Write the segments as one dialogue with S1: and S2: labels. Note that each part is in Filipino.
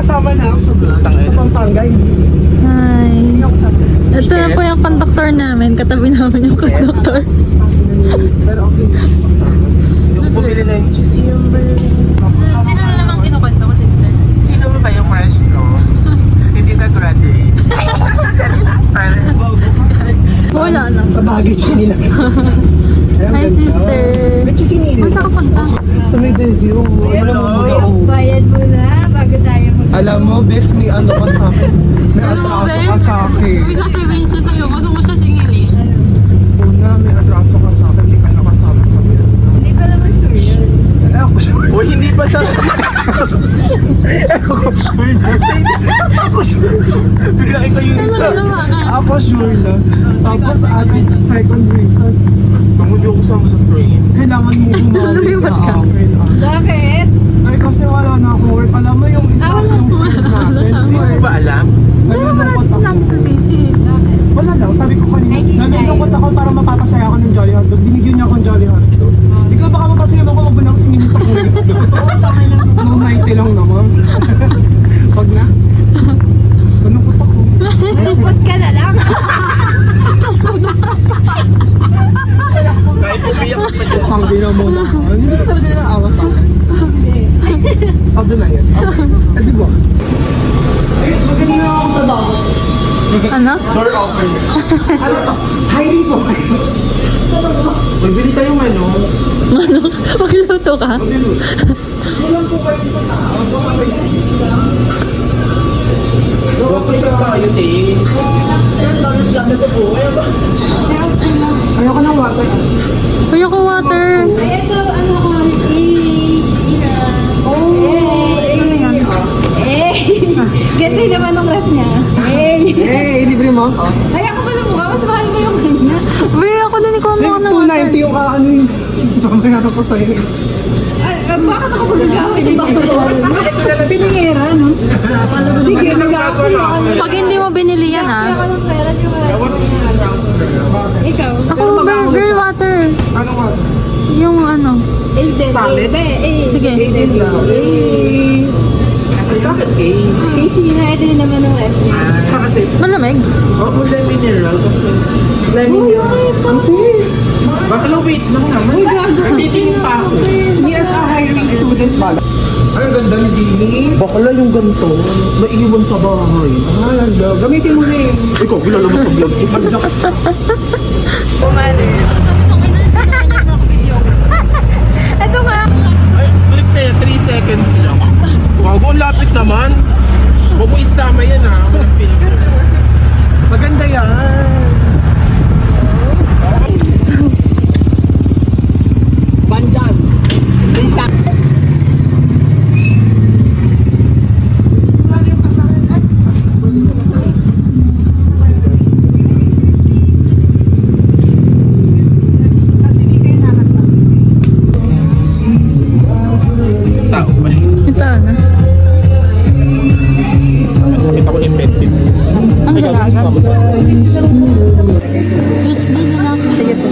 S1: kasama na ako sa vlog. Sa Pampanga, hindi.
S2: Hi.
S1: Hindi ako kasama.
S2: Ito na po yung conductor namin. Katabi namin yung conductor.
S1: Pero okay. Yung bumili na yung cheese.
S2: Sino na namang kinukwento ko, sister?
S1: Sino ba yung crush ko? Hindi ka graduate.
S2: Wala lang.
S1: Sa baggage nila.
S2: Hi, sister.
S1: May chicken nila.
S2: Masa ka punta?
S1: Sa may video. Alam mo muna ako.
S3: Bayad mo na bago tayo
S1: Alam mo, Bex, may ano ka sa akin. May atraso ka sa akin.
S2: May sasabihin siya sa'yo. Wag mo siya singilin.
S1: Una, may atraso ka sa akin. Hindi ka nakasama sa vlog.
S3: Hindi pa naman sure yun.
S1: Ako sure. O, hindi pa sa... Ako sure na. Ako sure. Bigla ikaw yung... Ako sure lang. Tapos atin, second reason. Kung hindi ako kasama sa frame, kailangan mo humali sa akin.
S3: Bakit?
S1: Ay, kasi wala na akong work. Alam mo yung isa yung friend natin. Hindi mo ba alam?
S2: Wala kasi namin sa sisi.
S1: Wala lang, sabi ko kanina, nalulungkot ako para mapapasaya ako ng Jolly Hotdog. Binigyan niya ako ng Jolly Hotdog. Ikaw baka mapasaya ako, wag mo na ako singin sa kuya. No, 90 lang naman. Wag na. Malungkot ako.
S3: Malungkot ka na lang.
S1: Kahit umiyak ko pa yung pangina mo na. Hindi ka talaga naawa sa akin. I'll deny it. Okay. Eh, di ba? Ay, magaling na ako trabaho.
S2: Ano?
S1: Door open. Ano to? Highly po kayo. Magbili tayong ano.
S2: Ano? Magluto ka?
S1: Magluluto. Ilan po kayo sa tao? Gawa ko sa tayo, te. Lang na sa buhay. Ayoko ng water.
S2: Kuya ko water.
S3: Ay, ito, ano ko, ganda naman ang rap niya.
S1: Eh, libre mo?
S3: Ay, ako pala mukha. Mas mahal mo yung kanya.
S2: Uy, ako din ikaw mo ng water.
S1: 290 yung ano yung pamayaran ko sa'yo.
S3: Ay, bakit ako magagawa? Hindi ba ako piningera, no? Sige, mag-ako.
S2: Pag hindi mo binili yan,
S3: Ako
S2: ah.
S3: ng pera, di ba? Ikaw?
S2: Ako, girl water.
S1: Anong water?
S2: Yung ano.
S3: Aiden.
S1: Solid?
S2: Sige.
S1: Aiden lang. Bakit eh?
S3: Kay Sheena, ito yung naman ng ref niya.
S1: Kasi,
S2: Malamig.
S1: oo, lemon mineral. Kasi, lemon mineral. Baka lang, wait lang naman. Meeting pa ako. He has a hiring student pala. Ay, ang ganda ni Jimmy. Bakla yung ganito. Maiiwan sa bahay. Ah, lala. Gamitin mo na eh. Ikaw, kilala mo sa vlog.
S2: Bumalik. Ito nga.
S1: Ay, clip na yan. 3 seconds lang. Bago, ang lapit naman. Huwag mo isama yan ha. Walang film. Maganda yan. Bandyan. Lisa. Tao ba?
S2: Ito na.
S1: Kita ko effective.
S2: Ang galaga. HB na lang. Sige po.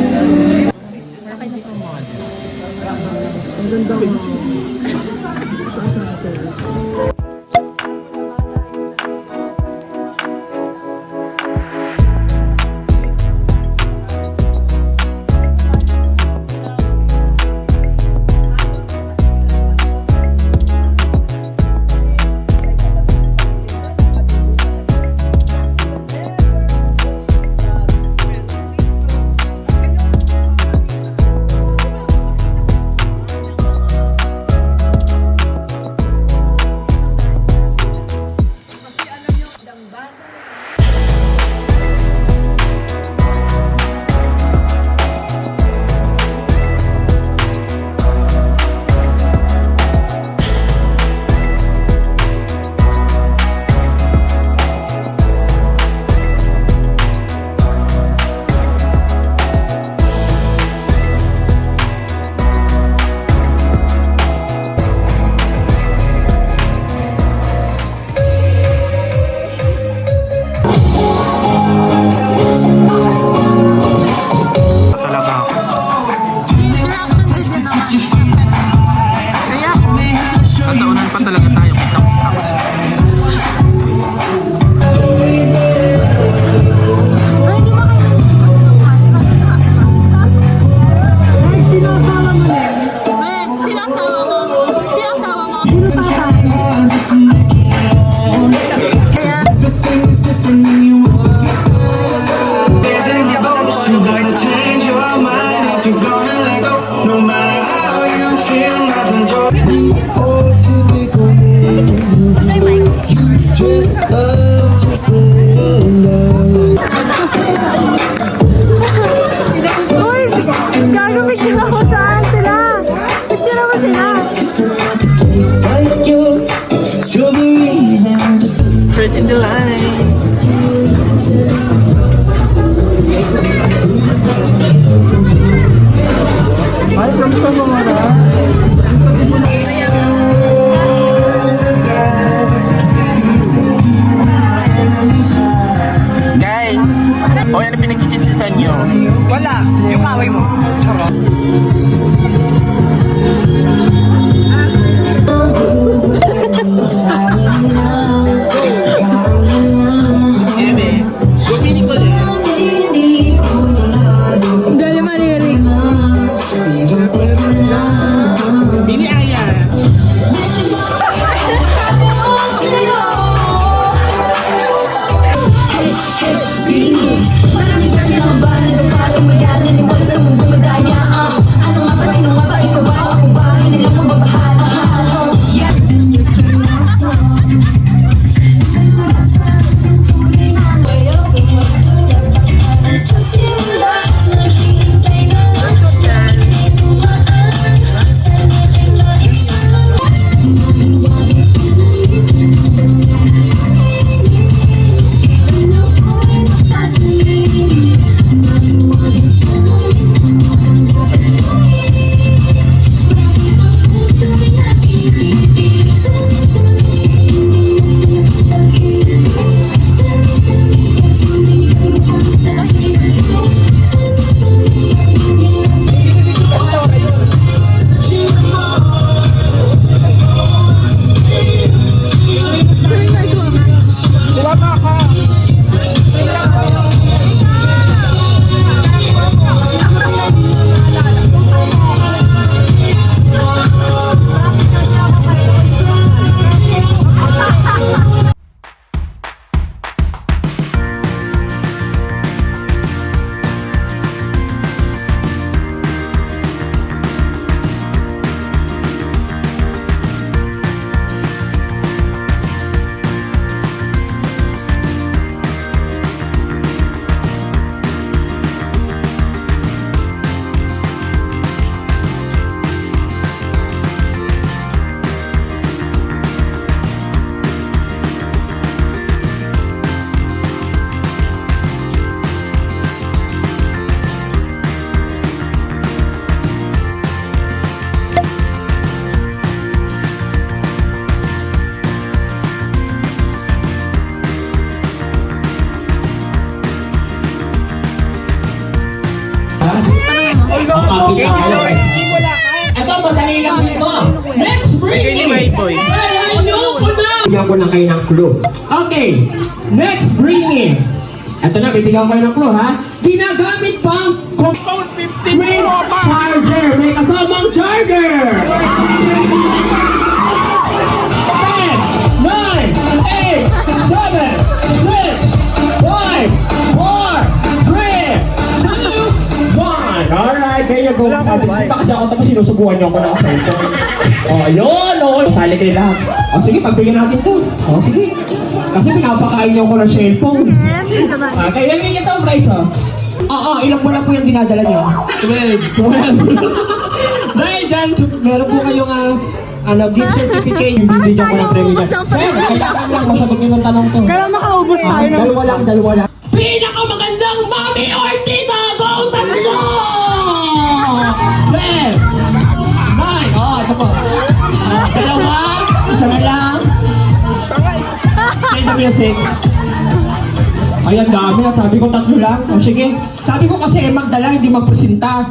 S1: Ang ganda mo.
S4: Oh, typical man. You dressed up just a little now.
S2: Uy! Gago, picture ako saan sila? Picture mo sila.
S4: Tastes like yours, strawberries and the
S1: First in the line. Ay, from Samara. Guys, o yan ang pinagchichismisan nyo. Wala, yung kaway mo. Eme, bumili ko lang.
S2: Dali malirik.
S1: Bini Aya.
S5: Ito, madali lang ito. Next
S1: Kay White Boy.
S5: Bigyan ko na kayo ng clue. Okay, next bringing. Ito na, bibigyan ko kayo ng clue, ha? Ginagamit pang compound 15 with charger. May kasamang charger. 10, 9, 8, 7, 6, 5, 4, 3, 2, 1. Alright, there you go. Sabi ko pa kasi ako tapos sinusubuhan niyo ako ng cellphone. Oh, yun, oh. Sali kayo lahat. O sige, pagbigyan natin to. O sige. Kasi pinapakain niyo ako ng cellphone. Okay, yan ito, guys, oh. Oo, ilang buwan po yung dinadala niyo? 12. Dahil dyan, meron po kayong gift certificate. Yung bibigyan ko ng premium dyan. Sir, kailangan lang masyadong yung tanong to.
S3: Kaya makaubos tayo ng...
S5: Dalawa lang. Pinakamagandang mami or tita! Go, tatlo! 12! 9! Oh, ito po. Dalawa, isa na lang. Play the music. Ay, ang dami. Sabi ko tatlo lang. O sige. Sabi ko kasi magdala, hindi magpresenta.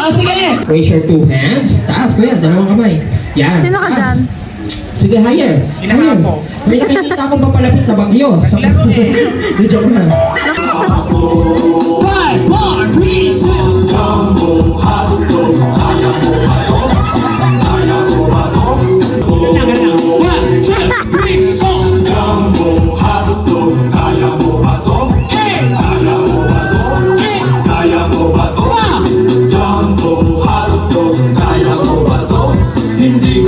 S5: O sige. Raise your two hands. Taas ko yan. Dalawang kamay. Yan.
S2: Sino ka
S5: Taas.
S2: dyan?
S5: Sige, higher.
S1: Hinahanap ko.
S5: May nakikita akong papalapit na bagyo.
S1: Naglaro eh.
S5: Di joke lang. 5, 4, 3, 2. One, two, three, four. Eight. Eight. One.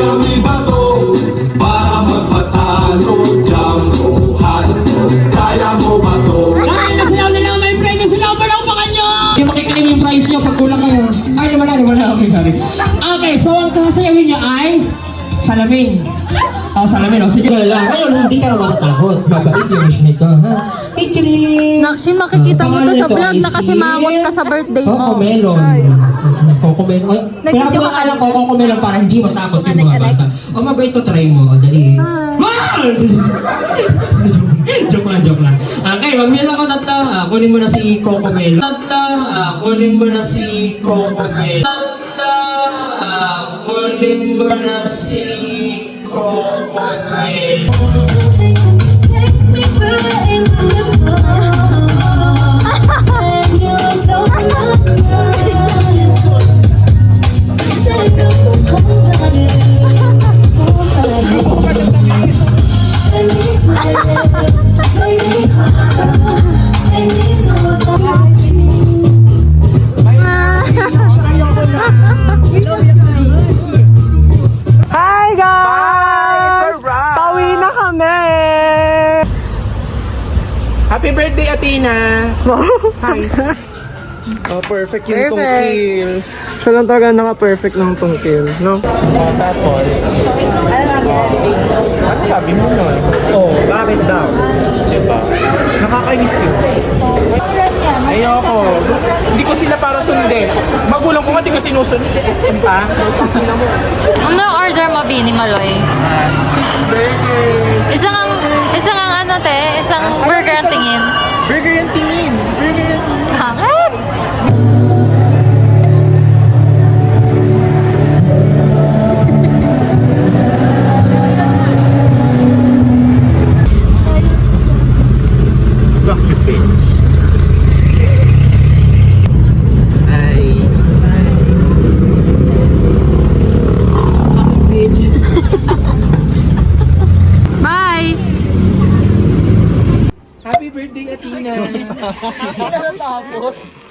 S4: kami bato para magpatalo Django Halo, kaya mo ba to?
S5: Dahil nasayaw na lang, my friend, nasayaw pa lang pa kanyo! Yung makikinig yung price nyo pag kulang kayo. Ay, naman na, okay, sorry. Okay, so ang kasayawin nyo ay salamin. Salamin, sige ka lang. Ngayon, hindi ka na matatakot. Mabait yung mission ko, ha? Hey, Chiri!
S2: Nakshi, makikita mo to sa vlog na kasi mangot ka sa birthday
S5: Coco
S2: mo.
S5: Melon. Coco Melon. Kaya
S2: Nagtitiwala
S5: pinakala ko Coco Melon para hindi matakot yung mga bata. O, mabait to, try mo. O, dali. Joke lang. Okay, mag-mail ako tatla. Kunin mo na si Coco Melon. Kunin mo na si Coco Melon. Kunin mo na si Coco Melon.
S1: Hi guys! Pauwi na kami! Happy birthday, Athena! Hi! Oh, perfect yung
S2: Perfect.
S1: tungkil. Siya lang talaga naka-perfect ng tungkil, no? Tapos, ano sabi mo nun? Oh, bakit daw? Diba? Nakakainis yun. Ayoko. Hindi ko sila para sundin. Magulang ko nga, di ko sinusunod. SM pa.
S2: Ano order mo, Bini Maloy?
S1: Burger.
S2: Isang ano te, isang burger ang tingin.
S1: Burger yung tingin. Burger yung tingin.
S2: Bakit?
S1: Rocky Beach. Ay. Rocky Beach.
S2: Bye!
S1: Happy birthday, Athena! Tapos.